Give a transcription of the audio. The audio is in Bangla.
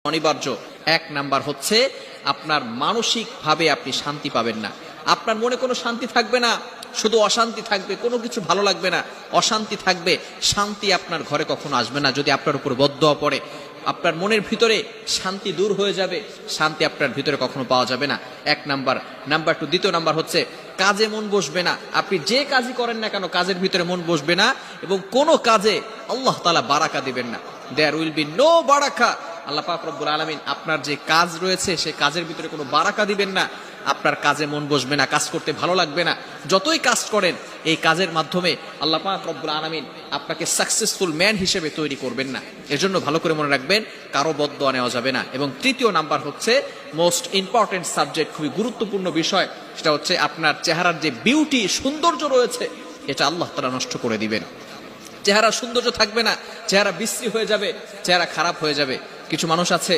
অনিবার্য। এক নাম্বার হচ্ছে আপনার মানসিক ভাবে আপনি শান্তি পাবেন না, আপনার মনে কোনো শান্তি থাকবে না, শুধু অশান্তি থাকবে, কোনো কিছু ভালো লাগবে না, অশান্তি থাকবে, শান্তি আপনার ঘরে কখনো আসবে না। যদি আপনার উপর বদদোয়া পড়ে আপনার মনের ভিতরে শান্তি দূর হয়ে যাবে, শান্তি আপনার ভিতরে কখনো পাওয়া যাবে না। এক নাম্বার। নাম্বার টু, দ্বিতীয় নাম্বার হচ্ছে কাজে মন বসবে না। আপনি যে কাজই করেন না কেন কাজের ভিতরে মন বসবে না এবং কোনো কাজে আল্লাহ তাআলা বারাকা দিবেন না। দেয়ার উইল বি নো বারাকা। আল্লাহ পাক রব্বুল আলামিন আপনার যে কাজ রয়েছে সে কাজের ভিতরে কোনো বারাকা দিবেন না, আপনার কাজে মন বসবে না, কাজ করতে ভালো লাগবে না। যতই কাজ করেন এই কাজের মাধ্যমে আল্লাহ পাক রব্বুল আলামিন আপনাকে সাকসেসফুল ম্যান হিসেবে তৈরি করবেন না। এজন্য ভালো করে মনে রাখবেন, কারো বদদোয়া নেওয়া যাবে না। এবং তৃতীয় নাম্বার হচ্ছে মোস্ট ইম্পর্টেন্ট সাবজেক্ট, খুবই গুরুত্বপূর্ণ বিষয়, সেটা হচ্ছে আপনার চেহারার যে বিউটি, সৌন্দর্য রয়েছে, এটা আল্লাহ তাআলা নষ্ট করে দিবেন। চেহারা সৌন্দর্য থাকবে না, চেহারা বিশ্রী হয়ে যাবে, চেহারা খারাপ হয়ে যাবে। কিছু মানুষ আছে